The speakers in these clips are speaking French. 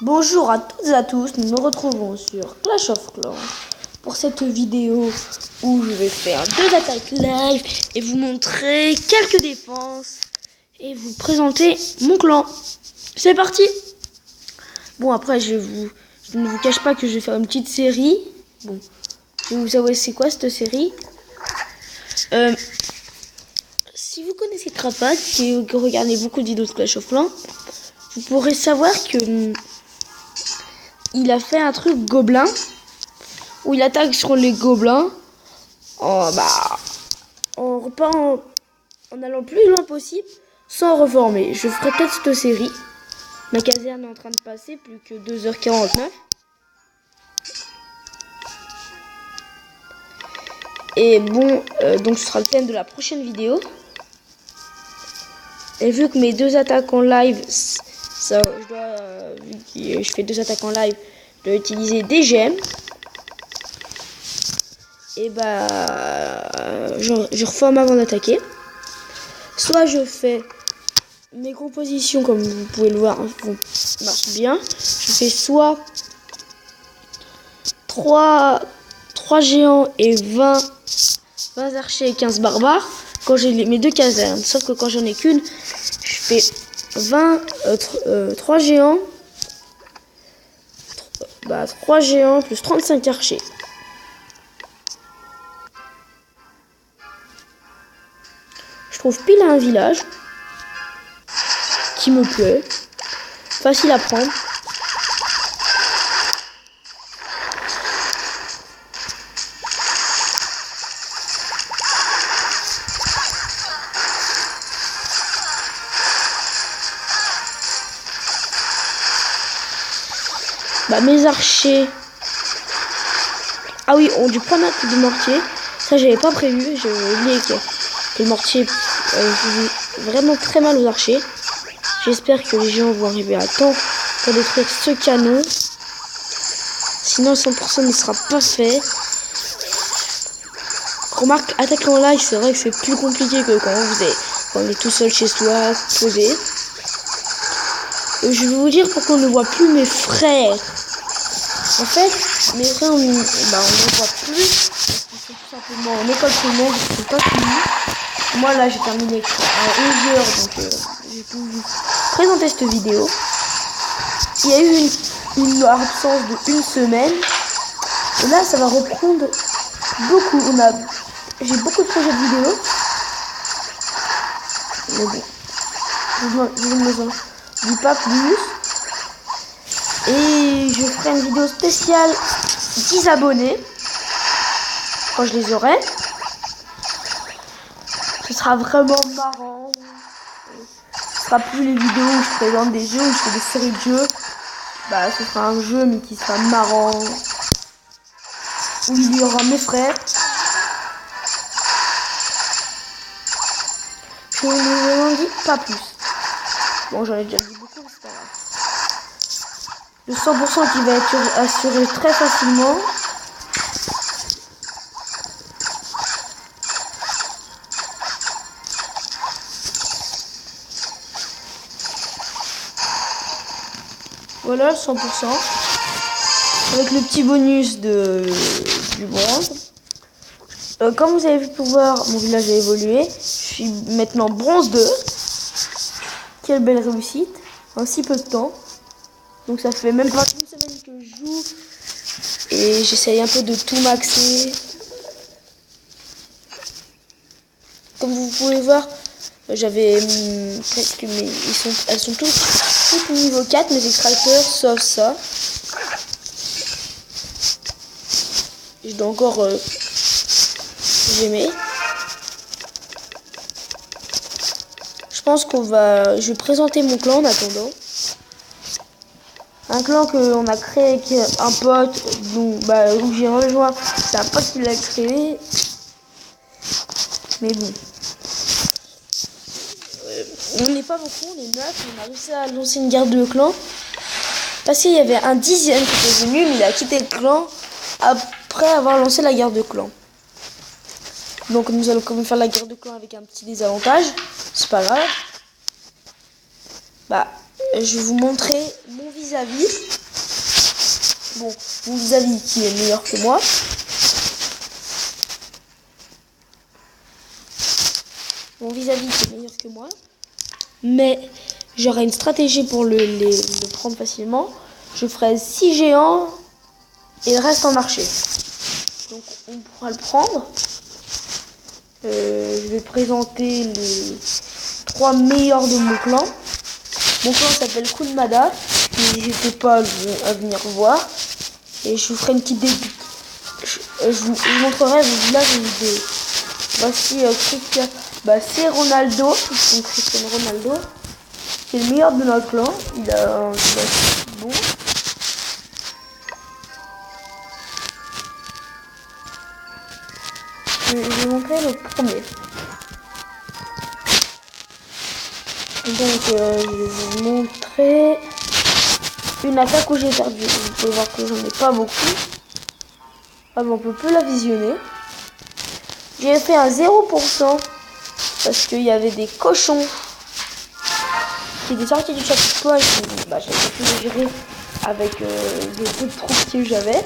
Bonjour à toutes et à tous, nous nous retrouvons sur Clash of Clans pour cette vidéo où je vais faire 2 attaques live et vous montrer quelques défenses et vous présenter mon clan. C'est parti. Bon, après je ne vous cache pas que je vais faire une petite série. Bon, je vais vous avouer c'est quoi cette série. Si vous connaissez Trapat, que regardez beaucoup de vidéos de Clash of Clans, vous pourrez savoir que il a fait un truc gobelin où il attaque sur les gobelins en allant le plus loin possible sans reformer. Je ferai peut-être cette série. Ma caserne est en train de passer, plus que 2h49. Et bon, donc ce sera le thème de la prochaine vidéo. Et vu que mes 2 attaques en live, vu que je fais 2 attaques en live, je dois utiliser des gemmes. Et je reforme avant d'attaquer. Soit je fais mes compositions comme vous pouvez le voir, marche bien. Je fais soit 3 géants et 20 archers et 15 barbares quand j'ai mes 2 casernes. Sauf que quand j'en ai qu'une, je fais 3 géants, 3 géants plus 35 archers. Je trouve pile à un village qui me plaît, facile à prendre. Mes archers, ah oui, ont dû prendre un coup de mortier. Ça j'avais pas prévu, j'avais oublié que le mortier faisait vraiment très mal aux archers. J'espère que les gens vont arriver à temps pour détruire ce canon, sinon 100% ne sera pas fait. Remarque, attaquer en live, c'est vrai que c'est plus compliqué que quand on est tout seul chez soi, posé. Je vais vous dire pourquoi on ne voit plus mes frères. En fait, mes frères, on ne les voit plus parce qu'ils sont tout simplement en école primaire, ils sont pas finis. Moi là, j'ai terminé à 11h, donc j'ai pu vous présenter cette vidéo. Il y a eu une absence de 1 semaine. Et là, ça va reprendre beaucoup. J'ai beaucoup de projets de vidéos. Mais bon, je ne dis pas plus. Et je ferai une vidéo spéciale 10 abonnés quand je les aurai. Ce sera vraiment marrant. Ce sera plus les vidéos où je présente des jeux, où je fais des séries de jeux. Ce sera un jeu mais qui sera marrant. Où il y aura mes frères. Je ne vous en dis pas plus. Bon, j'en ai déjà dit beaucoup, mais c'est pas grave. Le 100% qui va être assuré très facilement. Voilà le 100%. Avec le petit bonus du bronze. Comme vous avez pu voir, mon village a évolué. Je suis maintenant bronze 2. Quelle belle réussite. En si peu de temps. Donc ça fait même pas 1 semaine que je joue. Et j'essaye un peu de tout maxer. Comme vous pouvez voir, j'avais presque elles sont toutes niveau 4 mes extracteurs, sauf ça. Je dois encore gemmer. Je pense je vais présenter mon clan en attendant. Un clan qu'on a créé avec un pote où j'ai rejoint. C'est un pote qui l'a créé. Mais bon. On n'est pas beaucoup, on est 9. On a réussi à lancer une guerre de clan. Parce qu'il y avait un 10e qui était venu, mais il a quitté le clan après avoir lancé la guerre de clan. Donc nous allons quand même faire la guerre de clan avec un petit désavantage. C'est pas grave. je vais vous montrer mon vis-à-vis. Bon, mon vis-à-vis qui est meilleur que moi. Mon vis-à-vis qui est meilleur que moi. Mais j'aurai une stratégie pour le prendre facilement. Je ferai 6 géants et le reste en archer. Donc on pourra le prendre. Je vais présenter les 3 meilleurs de mon clan. Mon clan s'appelle Kunmada. N'hésitez pas à venir voir. Et je vous ferai une petite je vous montrerai vos villages en vidéo. Voici Christian. C'est Ronaldo. Donc Cristiano Ronaldo. Qui est le meilleur de notre clan. Il a un village bon. Je vais montrer le premier. Donc je vais vous montrer une attaque où j'ai perdu. Vous pouvez voir que j'en ai pas beaucoup. Ah bon, on peut plus la visionner. J'ai fait un 0% parce qu'il y avait des cochons qui étaient sortis du chapiteau et j'ai pu les gérer avec les peu de troupes que j'avais.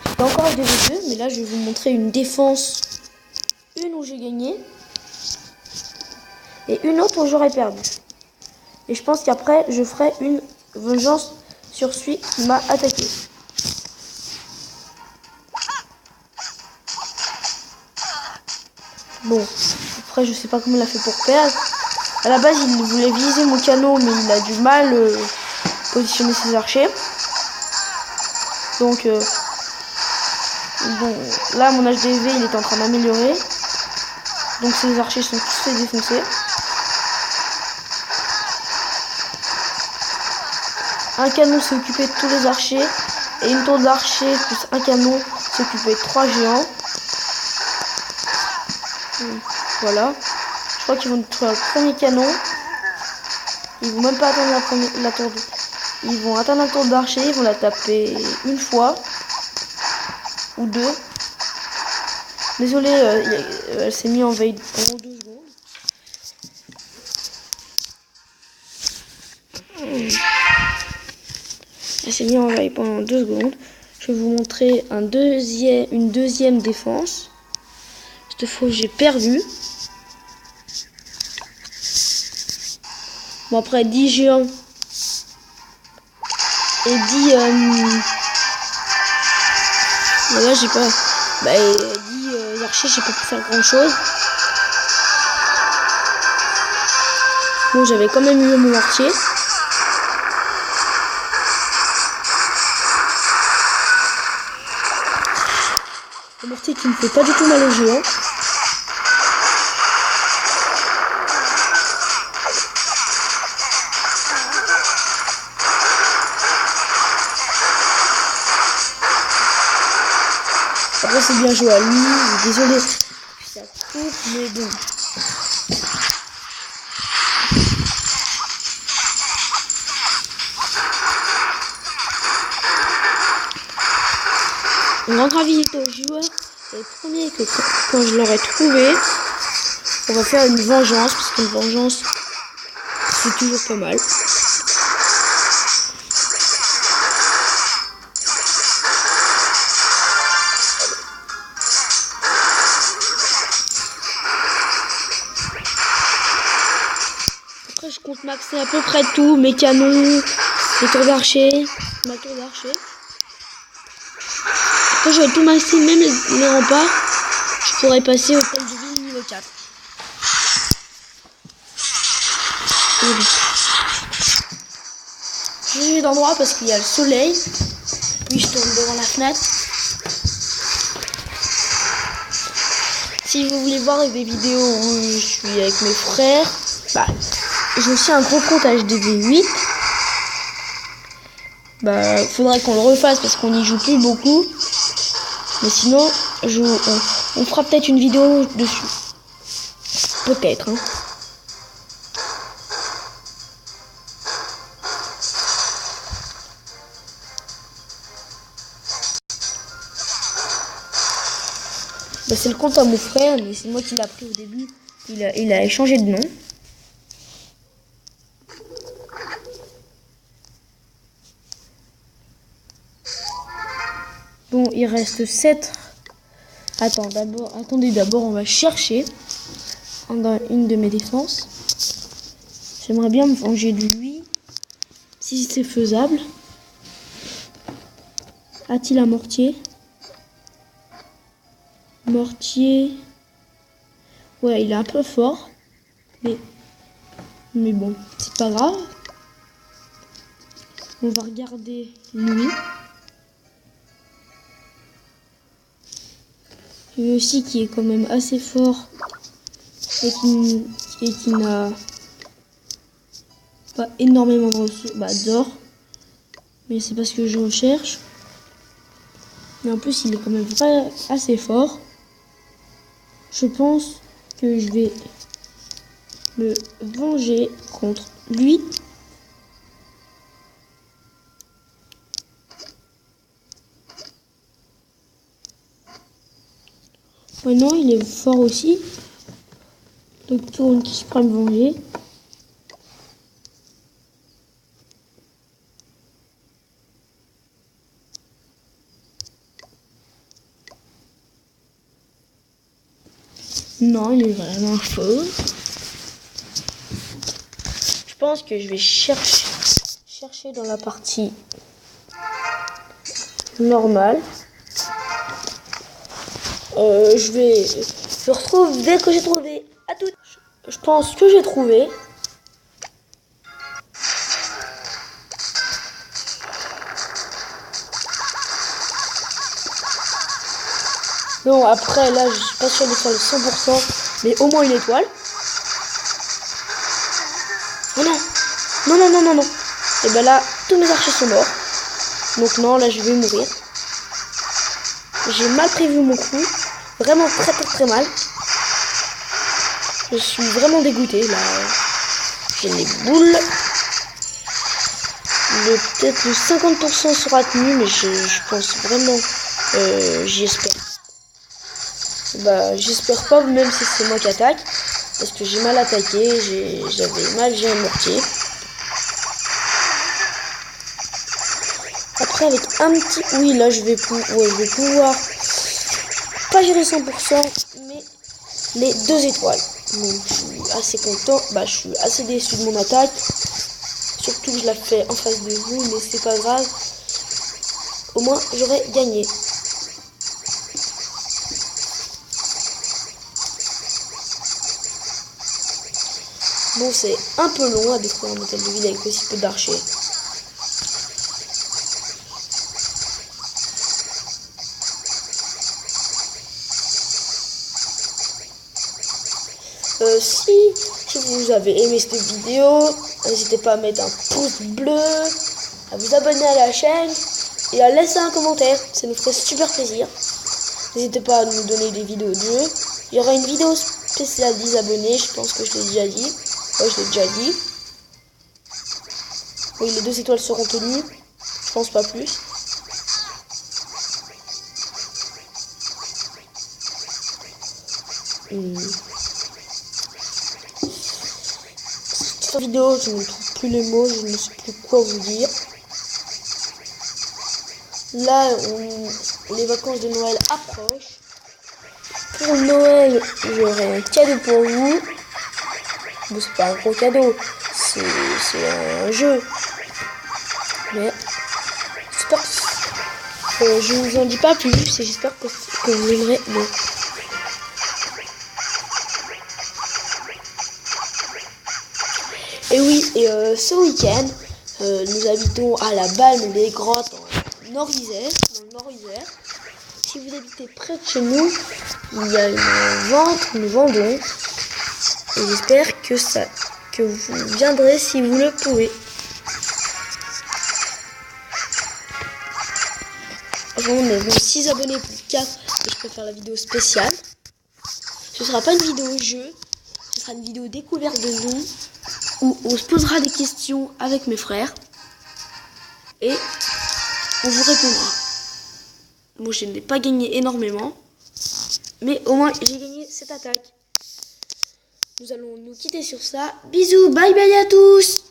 J'étais encore à 2v2, mais là je vais vous montrer une défense. Une où j'ai gagné. Et une autre où j'aurais perdu. Et je pense qu'après, je ferai une vengeance sur celui qui m'a attaqué. Bon, après, je sais pas comment il a fait pour perdre. À la base, il voulait viser mon canot, mais il a du mal positionner ses archers. Donc, bon, là, mon HDV, il est en train d'améliorer. Donc, ses archers sont tous fait défoncer. Un canon s'occupait de tous les archers et une tour d'archer plus un canon s'occupait de 3 géants. Voilà. Je crois qu'ils vont détruire le premier canon. Ils vont même pas atteindre la tour Ils vont atteindre la tour d'archer, ils vont la taper une fois ou deux. Désolé, elle s'est mise en veille pendant 2 secondes. Elle s'est mise en veille pendant 2 secondes. Je vais vous montrer une deuxième défense. Cette fois, j'ai perdu. Bon, après 10 géants et 10... là, j'ai pas... 10 archers, j'ai pas pu faire grand chose. Bon, j'avais quand même eu mon mortier. Le mortier qui ne fait pas du tout mal aux géants. Après, c'est bien joué à lui. Désolé, ça coupe, mais bon. On rendra visite aux joueurs. Et promis que quand je l'aurai trouvé, on va faire une vengeance. Parce qu'une vengeance, c'est toujours pas mal. Après, je compte maxer à peu près tout. Mes canons, les tours d'archer, ma tour d'archer. Après, je vais tout maxer, même les remparts. Je pourrais passer au hôtel de ville niveau 4. Je vais d'endroit parce qu'il y a le soleil. Puis je tourne devant la fenêtre. Si vous voulez voir des vidéos où je suis avec mes frères, j'ai aussi un gros compte HDV8. Faudrait qu'on le refasse parce qu'on n'y joue plus beaucoup. Mais sinon, on fera peut-être une vidéo dessus. Peut-être. Hein. C'est le compte à mon frère, mais c'est moi qui l'ai pris au début. Il a changé de nom. Bon, il reste 7. Attendez, d'abord, on va chercher dans une de mes défenses. J'aimerais bien me venger de lui, si c'est faisable. A-t-il un mortier? Mortier. Ouais, il est un peu fort. Mais bon, c'est pas grave. On va regarder lui. Lui aussi qui est quand même assez fort et qui n'a pas énormément de ressources, d'or. Mais c'est pas ce que je recherche. Mais en plus il est quand même assez fort. Je pense que je vais me venger contre lui. Ouais, non, il est fort aussi. Donc tourne qui se prend me venger. Non, il est vraiment faux. Je pense que je vais chercher dans la partie normale. Je retrouve dès que j'ai trouvé. À tout. Je pense que j'ai trouvé. Non, après là, je suis pas sûre de faire le 100%, mais au moins une étoile. Oh non, non, non, non, non, non. Et ben là, tous mes archers sont morts. Donc non, là, je vais mourir. J'ai mal prévu mon coup. Vraiment très très très mal. Je suis vraiment dégoûté là. J'ai les boules. Peut-être le 50% sera tenu, mais je pense vraiment. J'espère. J'espère pas, même si c'est moi qui attaque. Parce que j'ai mal attaqué. J'ai un mortier. Après avec un petit. Oui là je vais pouvoir pas gérer 100%, mais les 2 étoiles. Donc je suis assez content. Je suis assez déçu de mon attaque. Surtout que je la fais en face de vous, mais c'est pas grave. Au moins j'aurais gagné. Bon, c'est un peu long à détruire un hôtel de ville avec aussi peu d'archers. Si vous avez aimé cette vidéo, n'hésitez pas à mettre un pouce bleu, à vous abonner à la chaîne et à laisser un commentaire, ça nous ferait super plaisir. N'hésitez pas à nous donner des vidéos de jeu. Il y aura une vidéo spéciale 10 abonnés, je pense que je l'ai déjà dit. Ouais, je l'ai déjà dit. Oui, les 2 étoiles seront tenues, je pense pas plus. Cette vidéo, je ne trouve plus les mots, je ne sais plus quoi vous dire. Là, les vacances de Noël approchent. Pour Noël, j'aurai un cadeau pour vous. Bon, c'est pas un gros cadeau, c'est un jeu. Mais j'espère que je vous en dis pas plus et j'espère que vous aimerez. Bon. Et oui, ce week-end, nous habitons à la Balme des Grottes en Nord-Isère, dans le Nord-Isère. Si vous habitez près de chez nous, il y a une vente, nous vendons. Et j'espère que vous viendrez si vous le pouvez. On est 6 abonnés plus 4 et je peux faire la vidéo spéciale. Ce sera pas une vidéo jeu, ce sera une vidéo découverte de nous où on se posera des questions avec mes frères et on vous répondra. Moi je n'ai pas gagné énormément, mais au moins j'ai gagné cette attaque. Nous allons nous quitter sur ça. Bisous, bye bye à tous.